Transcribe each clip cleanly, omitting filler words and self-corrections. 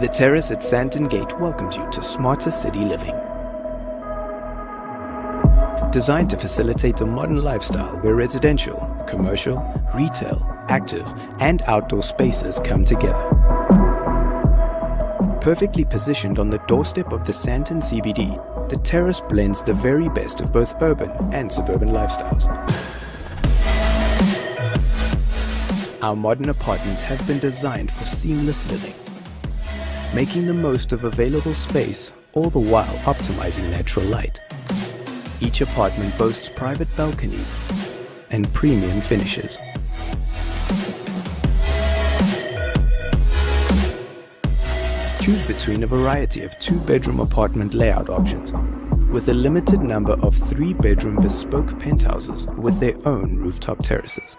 The Terrace at Sandton Gate welcomes you to smarter city living. Designed to facilitate a modern lifestyle where residential, commercial, retail, active, and outdoor spaces come together. Perfectly positioned on the doorstep of the Sandton CBD, the Terrace blends the very best of both urban and suburban lifestyles. Our modern apartments have been designed for seamless living, making the most of available space, all the while optimizing natural light. Each apartment boasts private balconies and premium finishes. Choose between a variety of 2-bedroom apartment layout options, with a limited number of 3-bedroom bespoke penthouses with their own rooftop terraces.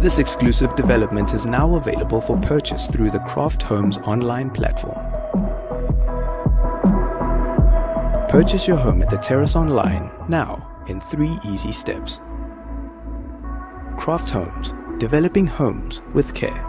This exclusive development is now available for purchase through the Croft Homes online platform. Purchase your home at the Terrace online now in 3 easy steps. Croft Homes, developing homes with care.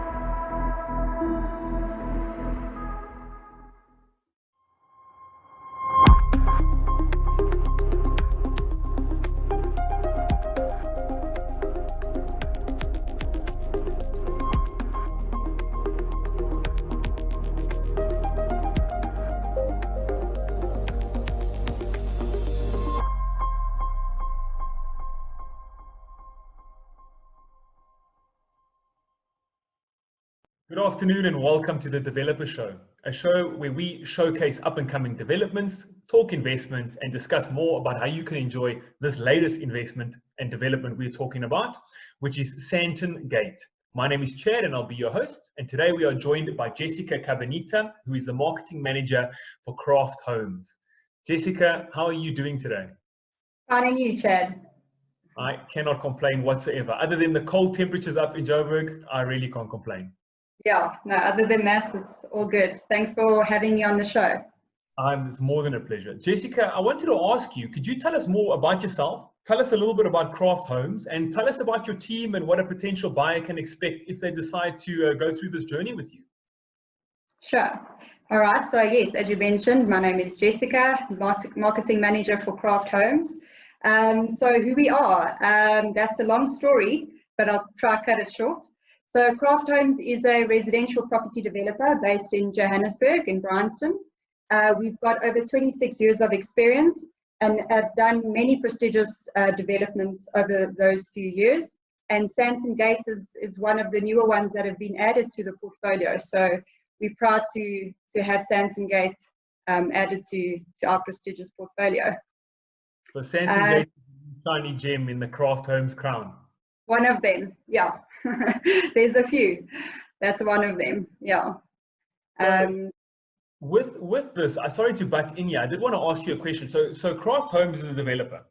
Good afternoon and welcome to the Developer Show, a show where we showcase up-and-coming developments, talk investments, and discuss more about how you can enjoy this latest investment and development we're talking about, which is Sandton Gate. My name is Chad and I'll be your host, and today we are joined by Jessica Cabanita, who is the Marketing Manager for Croft Homes. Jessica, how are you doing today? Fine, and you, Chad? I cannot complain whatsoever. Other than the cold temperatures up in Joburg, I really can't complain. Yeah, no, other than that, it's all good. Thanks for having me on the show. It's more than a pleasure. Jessica, I wanted to ask you, could you tell us more about yourself? Tell us a little bit about Croft Homes and tell us about your team and what a potential buyer can expect if they decide to go through this journey with you. Sure. All right. So yes, as you mentioned, my name is Jessica, Marketing Manager for Croft Homes. So who we are, that's a long story, but I'll try to cut it short. So Croft Homes is a residential property developer based in Johannesburg, in Bryanston. We've got over 26 years of experience and have done many prestigious developments over those few years. And Sandton Gates is one of the newer ones that have been added to the portfolio. So we're proud to have Sandton Gates added to our prestigious portfolio. So Sandton Gates is a shiny gem in the Croft Homes crown. One of them, yeah. There's a few. That's one of them, yeah. With this, I'm sorry to butt in here. I did want to ask you a question. So Croft Homes is a developer.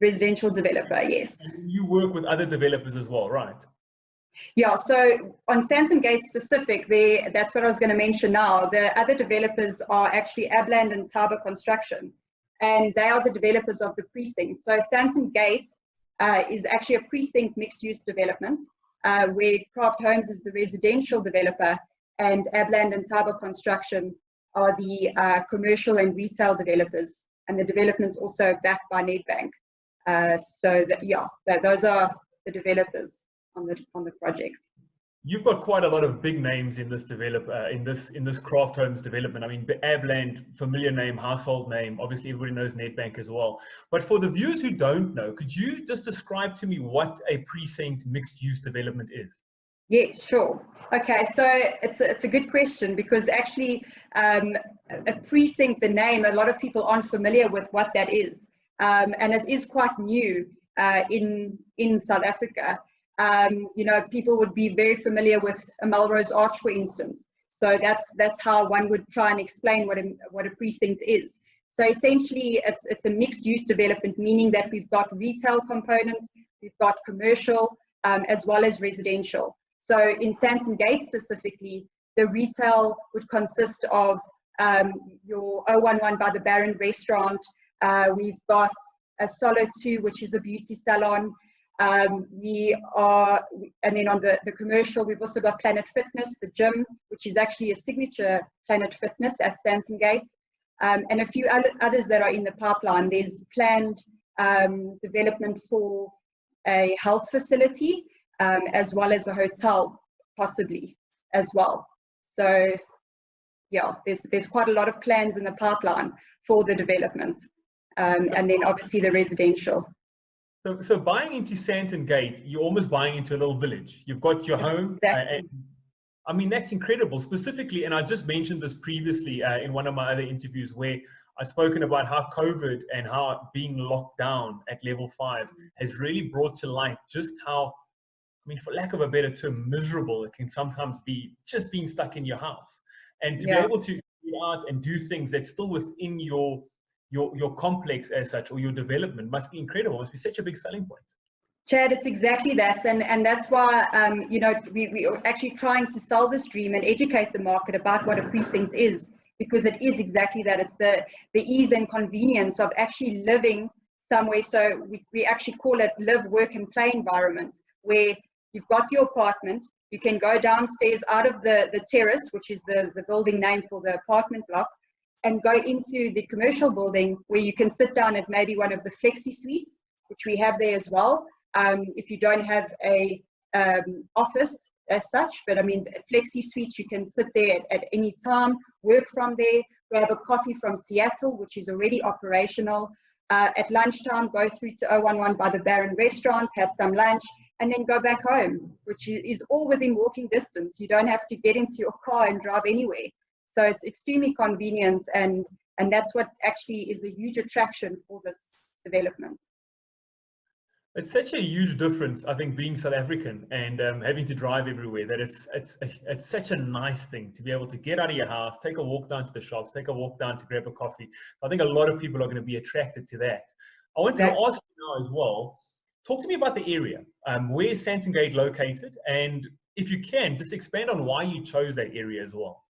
Residential developer, yes. And you work with other developers as well, right? Yeah, so on Sandton Gate specific, that's what I was going to mention now. The other developers are actually Abland and Taba Construction, and they are the developers of the precinct. So Sandton Gate is actually a precinct mixed-use development where Croft Homes is the residential developer and Abland and Taba Construction are the commercial and retail developers, and the development's also backed by Nedbank. Those are the developers on the project. You've got quite a lot of big names in this in this Croft Homes development. I mean, Abland, familiar name, household name. Obviously, everybody knows Nedbank as well. But for the viewers who don't know, could you just describe to me what a precinct mixed-use development is? Yeah, sure. Okay, so it's a good question because actually, a precinct, the name, a lot of people aren't familiar with what that is, and it is quite new in South Africa. People would be very familiar with a Melrose Arch, for instance. So that's how one would try and explain what a precinct is. So essentially, it's a mixed-use development, meaning that we've got retail components, we've got commercial, as well as residential. So in Sandton Gate specifically, the retail would consist of your 011 by the Baron restaurant. We've got a Solo 2, which is a beauty salon. And then on the commercial, we've also got Planet Fitness, the gym, which is actually a signature Planet Fitness at Sandton Gate, and a few others that are in the pipeline. There's planned development for a health facility, as well as a hotel, possibly as well. So yeah, there's quite a lot of plans in the pipeline for the development, and then obviously the residential. So buying into Sandton Gate, you're almost buying into a little village. You've got your home. Exactly. And, I mean, that's incredible. Specifically, and I just mentioned this previously in one of my other interviews where I've spoken about how COVID and how being locked down at level 5 has really brought to light just how, I mean, for lack of a better term, miserable it can sometimes be just being stuck in your house. And to be able to get out and do things that's still within your complex as such, or your development, must be incredible. Must be such a big selling point. Chad, it's exactly that, and that's why you know, we are actually trying to sell this dream and educate the market about what a precinct is, because it is exactly that. It's the ease and convenience of actually living somewhere. So we actually call it live, work, and play environment, where you've got your apartment. You can go downstairs out of the terrace, which is the building name for the apartment block, and go into the commercial building where you can sit down at maybe one of the flexi suites, which we have there as well. If you don't have a office as such, but I mean, flexi suites, you can sit there at any time, work from there, grab a coffee from Seattle, which is already operational. At lunchtime, go through to 011 by the Baron restaurant, have some lunch, and then go back home, which is all within walking distance. You don't have to get into your car and drive anywhere. So it's extremely convenient, and that's what actually is a huge attraction for this development. It's such a huge difference, I think, being South African and having to drive everywhere, that it's such a nice thing to be able to get out of your house, take a walk down to the shops, take a walk down to grab a coffee. I think a lot of people are going to be attracted to that. I wanted to ask you now as well, talk to me about the area. Where is Sandton Gate located? And if you can, just expand on why you chose that area as well.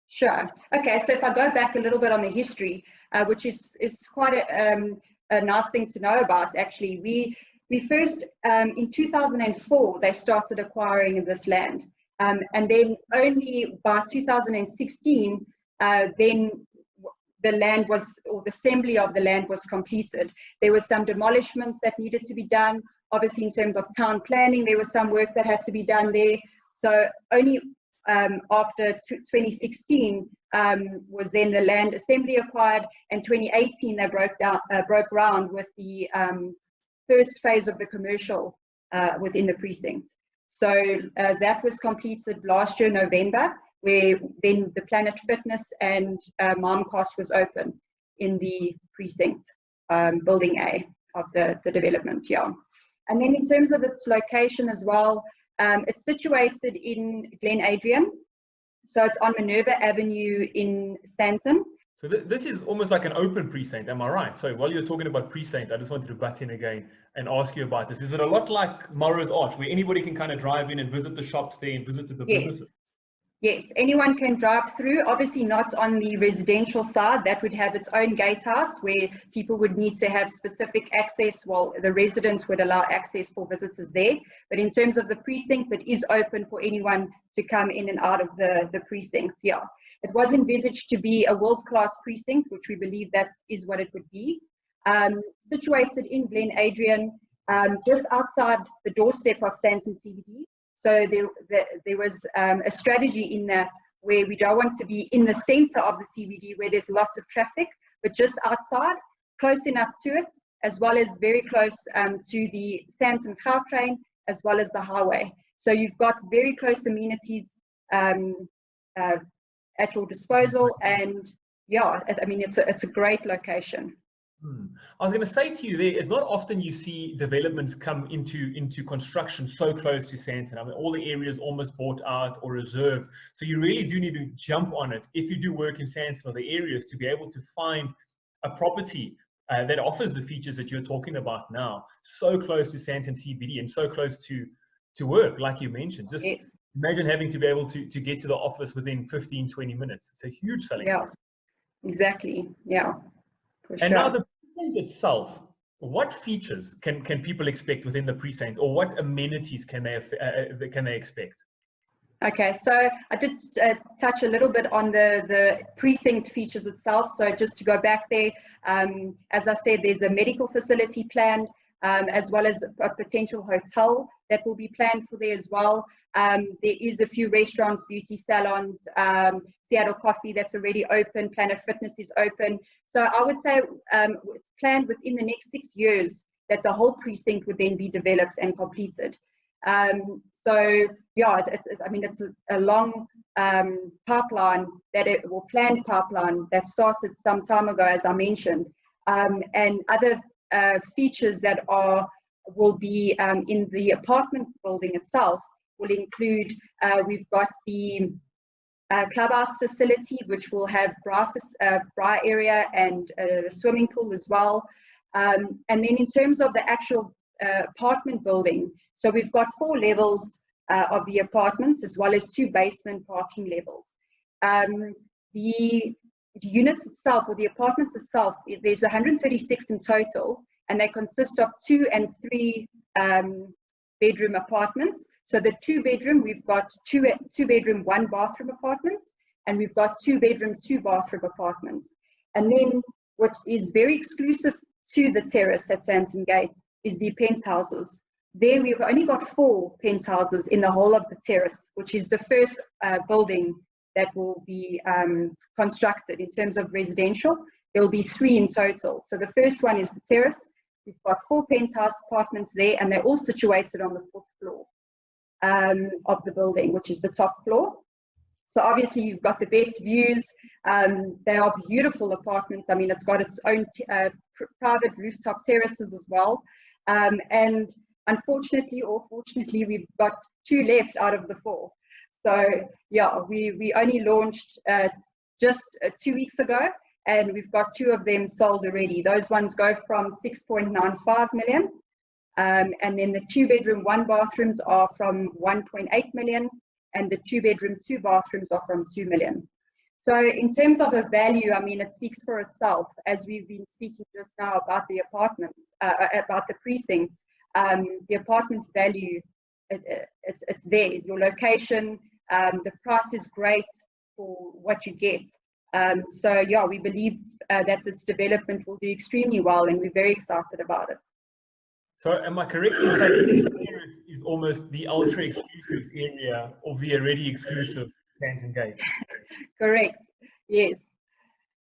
Sure. Okay, so if I go back a little bit on the history, which is quite a nice thing to know about, actually. We first, in 2004, they started acquiring this land. And then only by 2016, then the land was, or the assembly of the land was completed. There were some demolishments that needed to be done. Obviously, in terms of town planning, there was some work that had to be done there. So only after 2016 was then the land assembly acquired, and 2018 they broke ground with the first phase of the commercial within the precinct. So that was completed last year, November, where then the Planet Fitness and Mimecast was open in the precinct, building A of the development, yeah. And then in terms of its location as well, it's situated in Glen Adrian. So it's on Minerva Avenue in Sandton. So this is almost like an open precinct, am I right? So while you're talking about precinct, I just wanted to butt in again and ask you about this. Is it a lot like Morrow's Arch, where anybody can kind of drive in and visit the shops there and visit the businesses? Yes, anyone can drive through. Obviously not on the residential side. That would have its own gatehouse where people would need to have specific access. Well, the residents would allow access for visitors there. But in terms of the precinct, it is open for anyone to come in and out of the precinct, yeah. It was envisaged to be a world-class precinct, which we believe that is what it would be. Situated in Glen Adrian, just outside the doorstep of Sandton CBD. So there was a strategy in that where we don't want to be in the center of the CBD where there's lots of traffic, but just outside, close enough to it, as well as very close to the Sandton Gautrain, as well as the highway. So you've got very close amenities at your disposal, and yeah, I mean, it's a great location. I was going to say to you there, it's not often you see developments come into construction so close to Sandton. I mean, all the areas almost bought out or reserved. So you really do need to jump on it if you do work in Sandton or the areas to be able to find a property that offers the features that you're talking about now, so close to Sandton CBD and so close to work, like you mentioned. Just imagine having to be able to get to the office within 15, 20 minutes. It's a huge selling point. Exactly. Yeah. And now the precinct itself, What features can people expect within the precinct, or what amenities can they expect? Okay, so I did touch a little bit on the precinct features itself. So just to go back there, as I said, there's a medical facility planned, as well as a potential hotel that will be planned for there as well. There is a few restaurants, beauty salons, Seattle Coffee that's already open, Planet Fitness is open. So I would say it's planned within the next 6 years that the whole precinct would then be developed and completed. So yeah, it's a long pipeline planned pipeline that started some time ago, as I mentioned, and other features that will be in the apartment building itself will include, we've got the clubhouse facility, which will have bra area and a swimming pool as well. And then in terms of the actual apartment building, so we've got 4 levels of the apartments, as well as 2 basement parking levels. The units itself, or the apartments itself, there's 136 in total, and they consist of 2 and 3 bedroom apartments. So the 2 bedroom, we've got 2 bedroom, 1 bathroom apartments, and we've got 2 bedroom, 2 bathroom apartments. And then what is very exclusive to the Terrace at Sandton Gate is the penthouses. There we've only got 4 penthouses in the whole of the Terrace, which is the first building that will be constructed in terms of residential. There will be 3 in total. So the first one is the Terrace. We've got 4 penthouse apartments there, and they're all situated on the 4th floor of the building, which is the top floor. So obviously you've got the best views. They are beautiful apartments. I mean, it's got its own private rooftop terraces as well. And unfortunately or fortunately, we've got 2 left out of the 4. So yeah, we only launched just 2 weeks ago, and we've got 2 of them sold already. Those ones go from 6.95 million. And then the 2 bedroom, 1 bathrooms are from 1.8 million, and the 2 bedroom, 2 bathrooms are from 2 million. So in terms of a value, I mean, it speaks for itself, as we've been speaking just now about the apartments, about the precincts. The apartment value, it's there. Your location, the price is great for what you get. So yeah, we believe that this development will do extremely well, and we're very excited about it. So am I correct in saying this Terrace is almost the ultra exclusive area of the already exclusive Sandton Gate? Correct. Yes.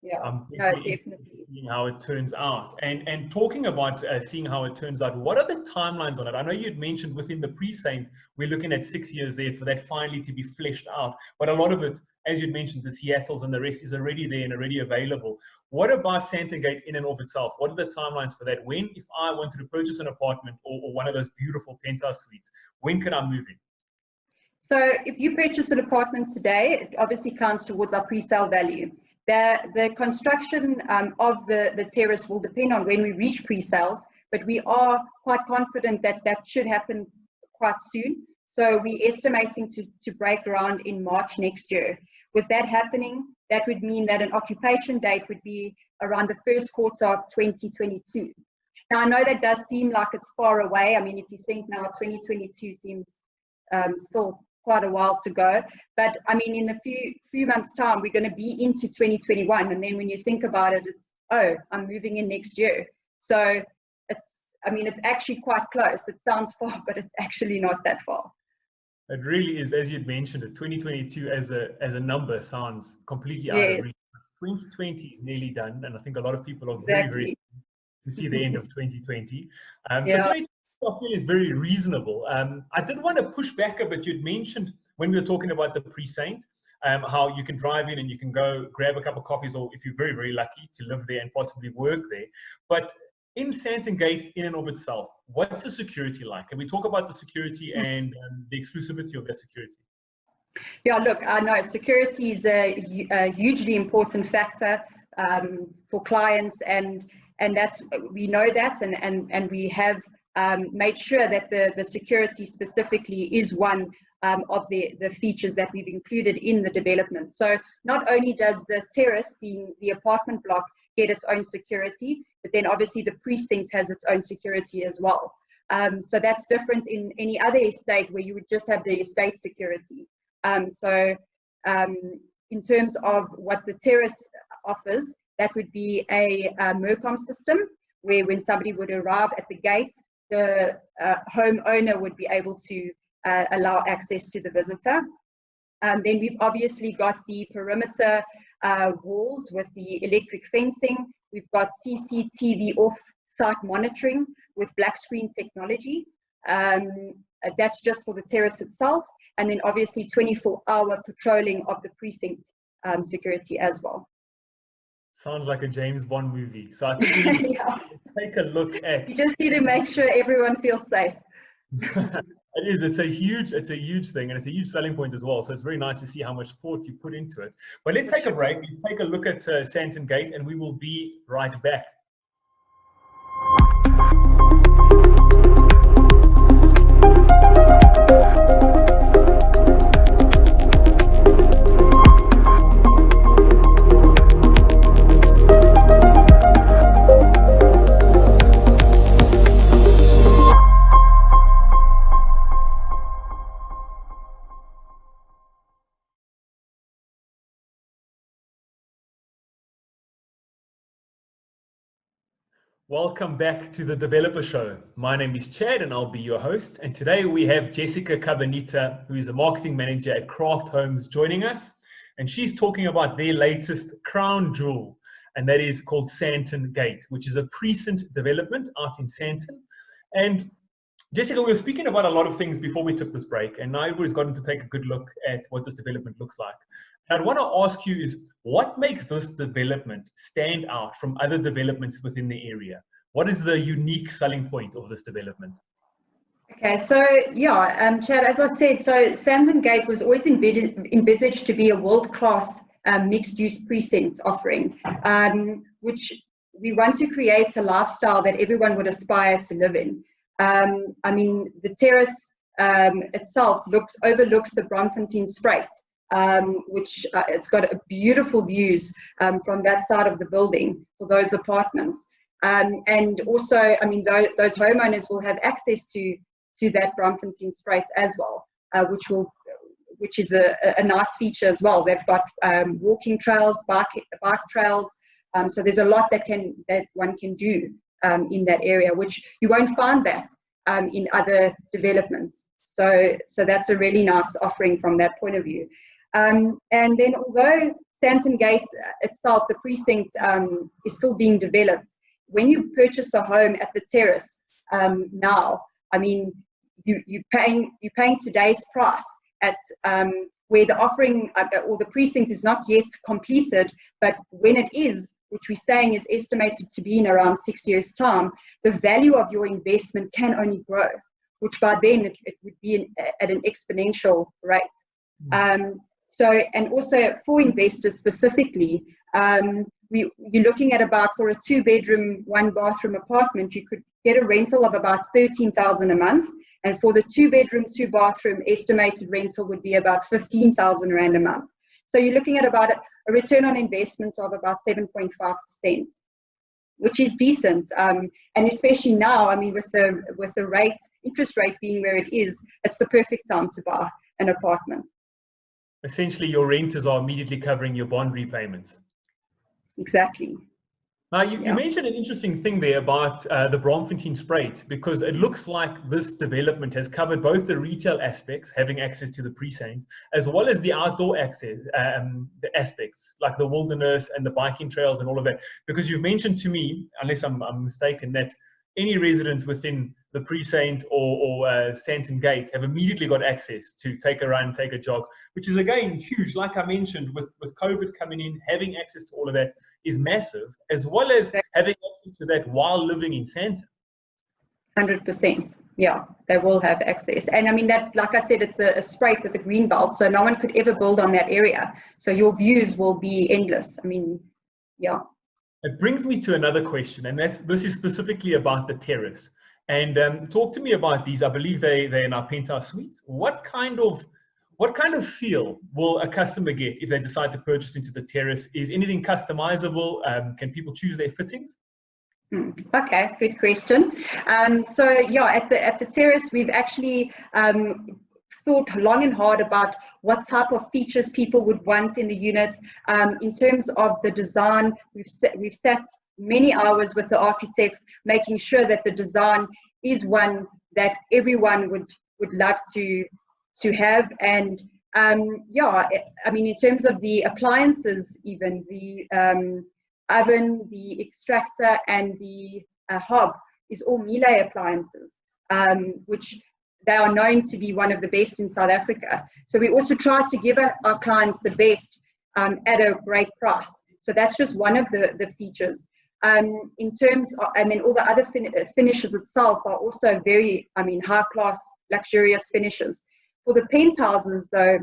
Yeah. No, definitely. Seeing how it turns out, and talking about seeing how it turns out, what are the timelines on it? I know you'd mentioned within the precinct we're looking at 6 years there for that finally to be fleshed out, but a lot of it, as you'd mentioned, the Seattles and the rest is already there and already available. What about Sandton Gate in and of itself? What are the timelines for that? When, if I wanted to purchase an apartment or one of those beautiful penthouse suites, when can I move in? So if you purchase an apartment today, it obviously counts towards our pre-sale value. The construction of the terrace will depend on when we reach pre-sales, but we are quite confident that that should happen quite soon. So we're estimating to break ground in March next year. With that happening, that would mean that an occupation date would be around the first quarter of 2022. Now, I know that does seem like it's far away. I mean, if you think now 2022 seems still quite a while to go, but I mean, in a few months' time, we're going to be into 2021, and then when you think about it, it's, oh, I'm moving in next year. So it's actually quite close. It sounds far, but it's actually not that far. It really is, as you'd mentioned it, 2022 as a number sounds completely out of reach. 2020 is nearly done, and I think a lot of people are very, very to see the end of 2020. So 2020 I feel is very reasonable. I did want to push back a bit. You'd mentioned when we were talking about the precinct, how you can drive in and you can go grab a cup of coffees, or if you're very, very lucky to live there and possibly work there. But in Sandton Gate, in and of itself, what's the security like? Can we talk about the security and the exclusivity of that security? Yeah, look, I know security is a hugely important factor for clients, and that's, we know that, and we have made sure that the security specifically is one of the features that we've included in the development. So not only does the terrace, being the apartment block, get its own security, but then obviously the precinct has its own security as well. So that's different in any other estate where you would just have the estate security. In terms of what the Terrace offers, that would be a MERCOM system, where when somebody would arrive at the gate, the homeowner would be able to allow access to the visitor. Then we've obviously got the perimeter walls with the electric fencing. We've got CCTV off-site monitoring with black screen technology. That's just for the terrace itself. And then obviously 24-hour patrolling of the precinct security as well. Sounds like a James Bond movie. So I think we need to take a look at. You just need to make sure everyone feels safe. It is. It's a huge thing, and it's a huge selling point as well. So it's very nice to see how much thought you put into it. But let's take a break. Let's take a look at Sandton Gate, and we will be right back. Welcome back to the Developer Show. My name is Chad and I'll be your host. And today we have Jessica Cabanita, who is the marketing manager at Craft Homes, joining us. And she's talking about their latest crown jewel, and that is called Sandton Gate, which is a precinct development out in Sandton. And Jessica, we were speaking about a lot of things before we took this break, and I was gotten to take a good look at what this development looks like. And I'd want to ask you is, what makes this development stand out from other developments within the area? What is the unique selling point of this development? Okay, so yeah, Chad, as I said, so Sandton Gate was always envisaged to be a world-class mixed-use precinct offering, which we want to create a lifestyle that everyone would aspire to live in. I mean, the terrace itself overlooks the Braamfontein Spruit, which it's got a beautiful views from that side of the building for those apartments. And also, I mean, those homeowners will have access to that Braamfontein Spruit as well, which is a nice feature as well. They've got walking trails, bike trails. So there's a lot that one can do in that area, which you won't find that in other developments. So that's a really nice offering from that point of view. And then, although Sandton Gate itself, the precinct, is still being developed, when you purchase a home at the terrace now, I mean, you're paying today's price at where the offering or the precinct is not yet completed, but when it is, which we're saying is estimated to be in around 6 years' time, the value of your investment can only grow, which by then it would be at an exponential rate. So, and also for investors specifically, you're looking at about, for a 2-bedroom, 1-bathroom apartment, you could get a rental of about 13,000 a month. And for the 2-bedroom, 2-bathroom, estimated rental would be about 15,000 Rand a month. So you're looking at about a return on investments of about 7.5%, which is decent. And especially now, I mean, with the interest rate being where it is, it's the perfect time to buy an apartment. Essentially, your renters are immediately covering your bond repayments. Exactly. Now, you mentioned an interesting thing there about the Braamfontein Spruit, because it looks like this development has covered both the retail aspects, having access to the precinct, as well as the outdoor access, the aspects, like the wilderness and the biking trails and all of that. Because you've mentioned to me, unless I'm mistaken, that any residents within the precinct or Sandton Gate have immediately got access to take a run, take a jog, which is again huge. Like I mentioned, with COVID coming in, having access to all of that is massive, as well as having access to that while living in Sandton. 100%. Yeah, they will have access. And I mean, that, like I said, it's a spruit with a green belt, so no one could ever build on that area. So your views will be endless. I mean, yeah. It brings me to another question, and this is specifically about the terrace. And talk to me about these. I believe they're in our penthouse suites. What kind of what kind of feel will a customer get if they decide to purchase into the Terrace? Is anything customizable? Can people choose their fittings? Okay, good question. So yeah, at the Terrace, we've actually thought long and hard about what type of features people would want in the unit. In terms of the design, we've sat many hours with the architects, making sure that the design is one that everyone would love to have. And yeah, I mean, in terms of the appliances, even the oven, the extractor, and the hob is all Miele appliances, which they are known to be one of the best in South Africa. So we also try to give our clients the best at a great price. So that's just one of the features. In terms of, and then all the other finishes itself are also very, I mean, high class, luxurious finishes. For the penthouses though,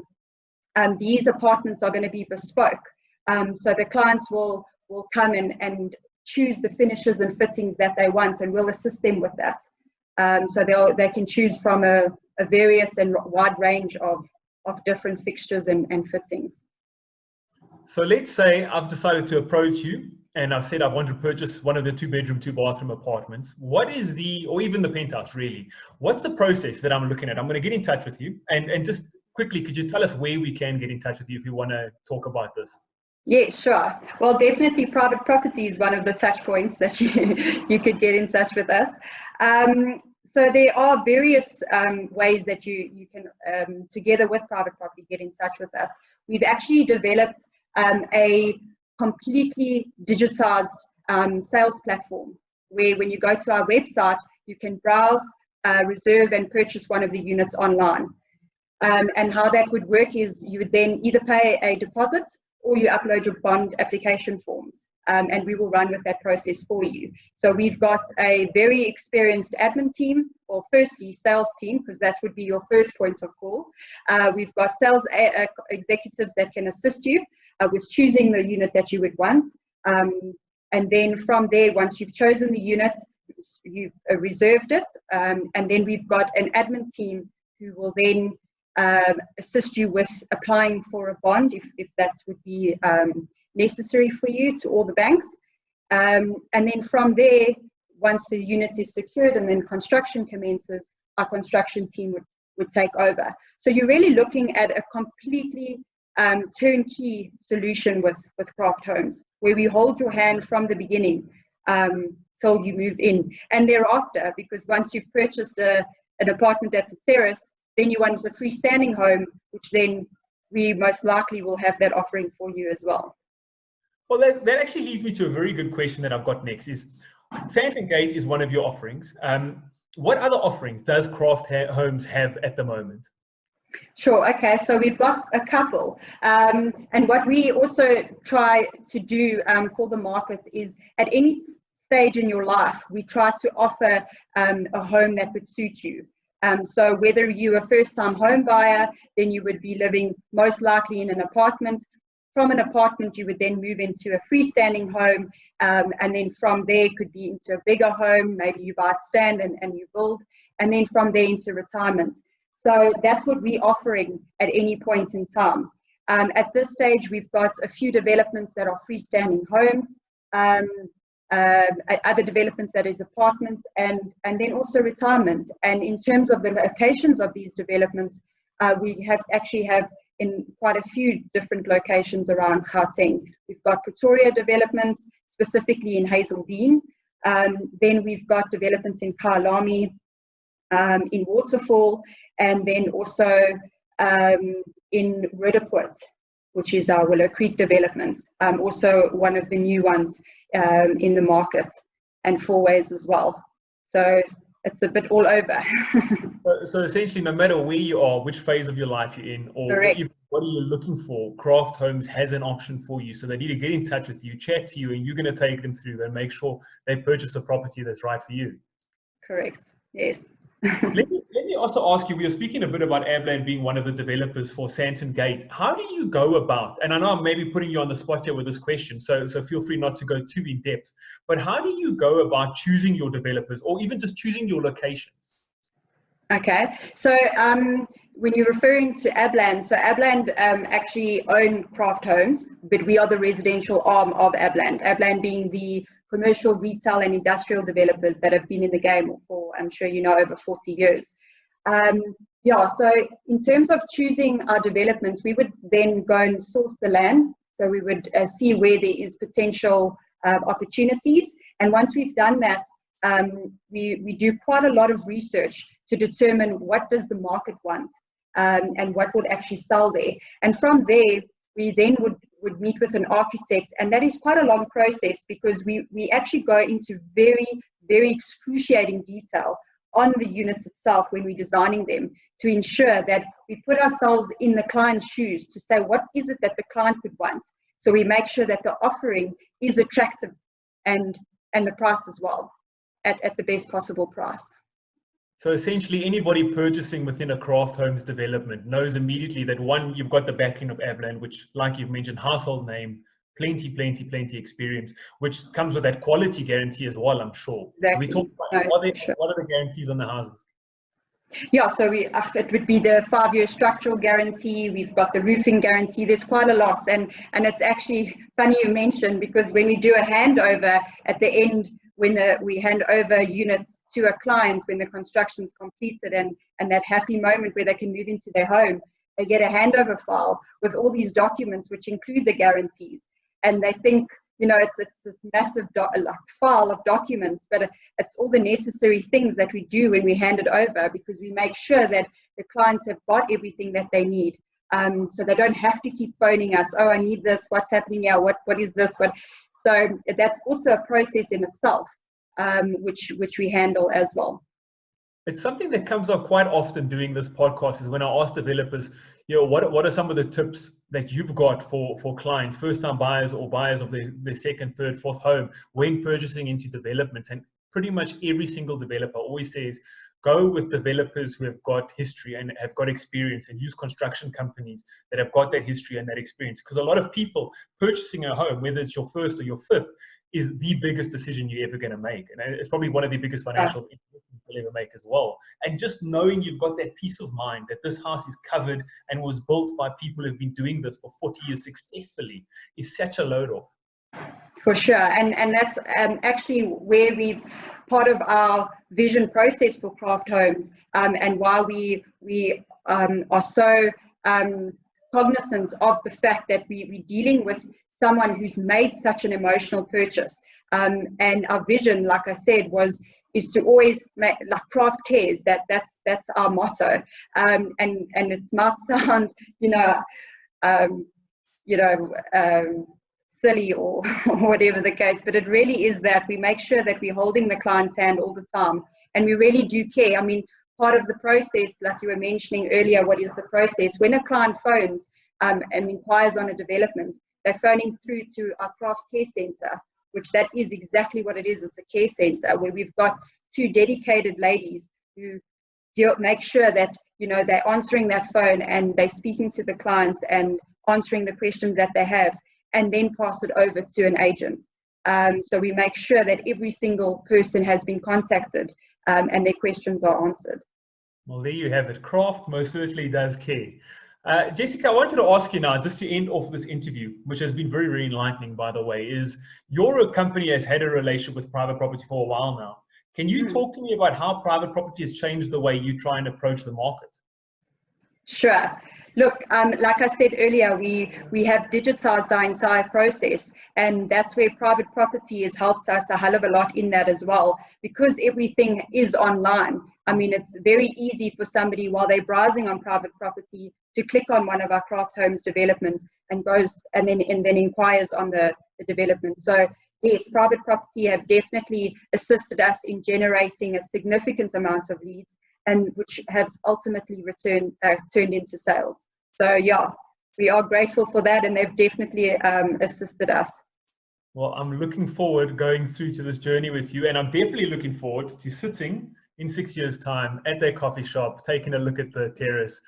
these apartments are going to be bespoke. So the clients will come and choose the finishes and fittings that they want, and we'll assist them with that. So they can choose from a various and wide range of different fixtures and fittings. So let's say I've decided to approach you and I've said I want to purchase one of the 2-bedroom, 2-bathroom apartments. What is or even the penthouse really, what's the process that I'm looking at? I'm going to get in touch with you, and just quickly, could you tell us where we can get in touch with you if you want to talk about this? Yeah, sure. Well, definitely private property is one of the touch points that you could get in touch with us. So there are various ways that you can, together with private property, get in touch with us. We've actually developed a completely digitized sales platform where when you go to our website, you can browse, reserve and purchase one of the units online. And how that would work is you would then either pay a deposit or you upload your bond application forms, and we will run with that process for you. So we've got a very experienced admin team, or firstly sales team, because that would be your first point of call. We've got sales executives that can assist you with choosing the unit that you would want. And then from there, once you've chosen the unit, you've reserved it, and then we've got an admin team who will then assist you with applying for a bond if that would be necessary for you to all the banks. And then from there, once the unit is secured and then construction commences, our construction team would take over. So you're really looking at a completely turnkey solution with Craft Homes, where we hold your hand from the beginning till you move in. And thereafter, because once you've purchased an apartment at the Terrace, then you want a freestanding home, which then we most likely will have that offering for you as well. Well, that actually leads me to a very good question that I've got next is, Sandton Gate is one of your offerings. What other offerings does Craft Homes have at the moment? Sure, okay, so we've got a couple. And what we also try to do for the market is at any stage in your life, we try to offer a home that would suit you. So whether you're a first-time home buyer, then you would be living most likely in an apartment. From an apartment, you would then move into a freestanding home, and then from there could be into a bigger home. Maybe you buy stand and you build, and then from there into retirement. So that's what we're offering at any point in time. At this stage, we've got a few developments that are freestanding homes, other developments that is apartments, and then also retirement. And in terms of the locations of these developments, we actually have in quite a few different locations around Gauteng. We've got Pretoria developments, specifically in Hazeldean. Then we've got developments in Kyalami, in Waterfall, and then also in Rudderpoort, which is our Willow Creek developments, also one of the new ones in the market, and Fourways as well. So it's a bit all over. So essentially, no matter where you are, which phase of your life you're in, or what are you looking for, Craft Homes has an option for you. So they need to get in touch with you, chat to you, and you're going to take them through and make sure they purchase a property that's right for you. Correct, yes. Let me also ask you, we were speaking a bit about Airblend being one of the developers for Sandton Gate. How do you go about, and I know I'm maybe putting you on the spot here with this question, so feel free not to go too in depth, but how do you go about choosing your developers or even just choosing your locations? Okay, so when you're referring to Abland, so Abland actually own Craft Homes, but we are the residential arm of Abland. Abland being the commercial, retail, and industrial developers that have been in the game for, I'm sure you know, over 40 years. Yeah, so in terms of choosing our developments, we would then go and source the land. So we would see where there is potential opportunities. And once we've done that, we do quite a lot of research to determine what does the market want and what would actually sell there. And from there, we then would meet with an architect, and that is quite a long process because we actually go into very, very excruciating detail on the units itself when we're designing them to ensure that we put ourselves in the client's shoes to say, what is it that the client would want? So we make sure that the offering is attractive and the price as well at the best possible price. So essentially anybody purchasing within a Craft Homes development knows immediately that one, you've got the backing of Abland, which like you've mentioned, household name, plenty experience, which comes with that quality guarantee as well, I'm sure. Exactly. We talk about what are the guarantees on the houses? Yeah, so it would be the 5-year structural guarantee. We've got the roofing guarantee. There's quite a lot, and it's actually funny you mentioned, because when we do a handover at the end, when we hand over units to a client when the construction's completed and that happy moment where they can move into their home, they get a handover file with all these documents which include the guarantees, and they think, you know, it's this massive file of documents, but it's all the necessary things that we do when we hand it over, because we make sure that the clients have got everything that they need. So they don't have to keep phoning us, oh, I need this, what's happening here, what is this, what? So that's also a process in itself, which we handle as well. It's something that comes up quite often doing this podcast is when I ask developers, you know, what are some of the tips that you've got for clients, first-time buyers or buyers of their second, third, fourth home when purchasing into developments? And pretty much every single developer always says, go with developers who have got history and have got experience, and use construction companies that have got that history and that experience. Because a lot of people purchasing a home, whether it's your first or your fifth, is the biggest decision you're ever going to make. And it's probably one of the biggest financial investments you'll ever make as well. And just knowing you've got that peace of mind that this house is covered and was built by people who've been doing this for 40 years successfully is such a load off. For sure. And that's actually where part of our vision process for Craft Homes, and why we are so cognizant of the fact that we're dealing with someone who's made such an emotional purchase. And our vision, like I said, is to always make, like, craft cares. That's our motto. And it might sound, silly or whatever the case, but it really is that we make sure that we're holding the client's hand all the time, and we really do care. I mean, part of the process, like you were mentioning earlier, what is the process? When a client phones and inquires on a development, they're phoning through to our craft care center, which that is exactly what it is. It's a care center where we've got 2 dedicated ladies who make sure that, they're answering that phone and they're speaking to the clients and answering the questions that they have, and then pass it over to an agent. So we make sure that every single person has been contacted and their questions are answered. Well, there you have it. Craft most certainly does care. Jessica, I wanted to ask you now, just to end off this interview, which has been very, very enlightening, by the way, is your company has had a relationship with private property for a while now. Can you talk to me about how private property has changed the way you try and approach the market? Sure. Look, like I said earlier, we have digitized our entire process, and that's where private property has helped us a hell of a lot in that as well, because everything is online. I mean, it's very easy for somebody while they're browsing on private property to click on one of our Craft Homes developments and then inquires on the development. So yes, private property have definitely assisted us in generating a significant amount of leads, and which have ultimately turned into sales. So yeah, we are grateful for that, and they've definitely assisted us. Well, I'm looking forward going through to this journey with you, and I'm definitely looking forward to sitting in 6 years' time at their coffee shop, taking a look at the terrace.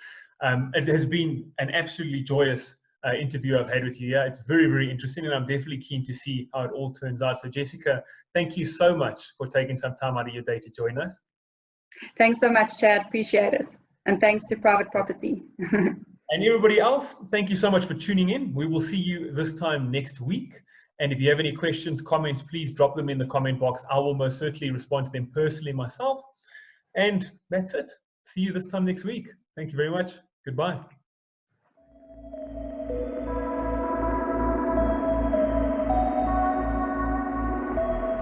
It has been an absolutely joyous interview I've had with you. Yeah, it's very, very interesting, and I'm definitely keen to see how it all turns out. So Jessica, thank you so much for taking some time out of your day to join us. Thanks so much, Chad. Appreciate it. And thanks to Private Property. And everybody else, thank you so much for tuning in. We will see you this time next week. And if you have any questions, comments, please drop them in the comment box. I will most certainly respond to them personally myself. And that's it. See you this time next week. Thank you very much. Goodbye.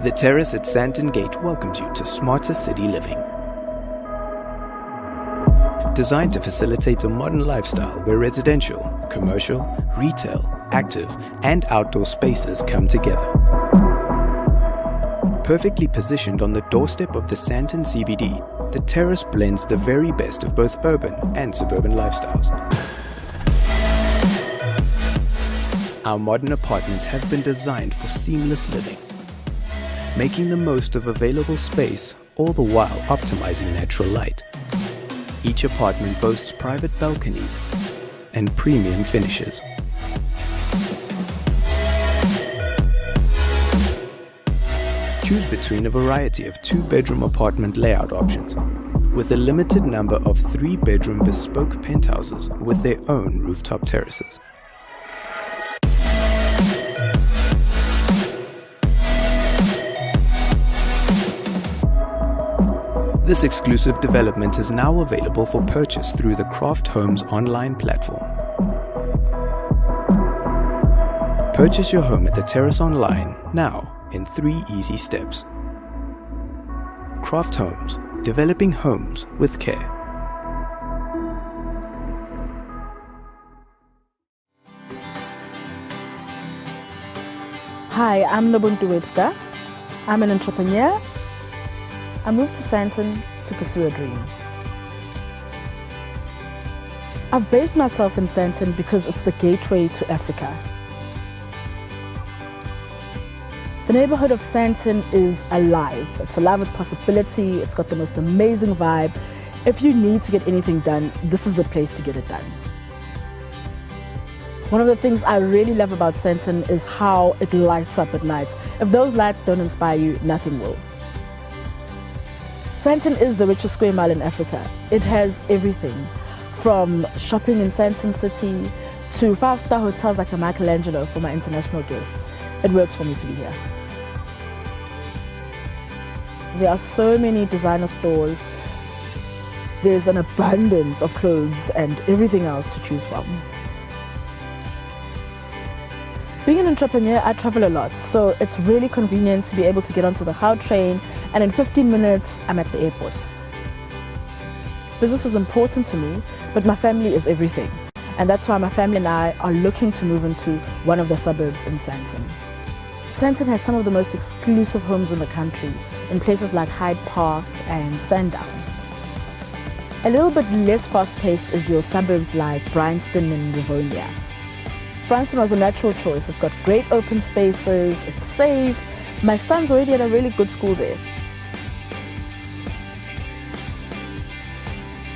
The Terrace at Sandton Gate welcomes you to smarter city living. Designed to facilitate a modern lifestyle where residential, commercial, retail, active, and outdoor spaces come together. Perfectly positioned on the doorstep of the Sandton CBD, the Terrace blends the very best of both urban and suburban lifestyles. Our modern apartments have been designed for seamless living, making the most of available space, all the while optimizing natural light. Each apartment boasts private balconies and premium finishes. Choose between a variety of 2-bedroom apartment layout options, with a limited number of 3-bedroom bespoke penthouses with their own rooftop terraces. This exclusive development is now available for purchase through the Craft Homes online platform. Purchase your home at the Terrace online now in 3 easy steps. Craft Homes, developing homes with care. Hi, I'm Nobuntu Webster. I'm an entrepreneur. I moved to Sandton to pursue a dream. I've based myself in Sandton because it's the gateway to Africa. The neighborhood of Sandton is alive. It's alive with possibility. It's got the most amazing vibe. If you need to get anything done, this is the place to get it done. One of the things I really love about Sandton is how it lights up at night. If those lights don't inspire you, nothing will. Sandton is the richest square mile in Africa. It has everything, from shopping in Sandton City to 5-star hotels like a Michelangelo for my international guests. It works for me to be here. There are so many designer stores. There's an abundance of clothes and everything else to choose from. Being an entrepreneur, I travel a lot, so it's really convenient to be able to get onto the Gau train, and in 15 minutes, I'm at the airport. Business is important to me, but my family is everything. And that's why my family and I are looking to move into one of the suburbs in Sandton. Sandton has some of the most exclusive homes in the country, in places like Hyde Park and Sandown. A little bit less fast-paced is your suburbs like Bryanston and Rivonia. Bryanston was a natural choice. It's got great open spaces, it's safe. My son's already at a really good school there.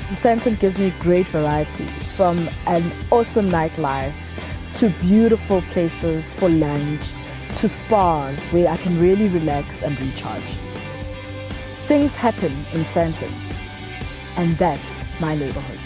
Sandton gives me great variety, from an awesome nightlife to beautiful places for lunch to spas where I can really relax and recharge. Things happen in Sandton, and that's my neighborhood.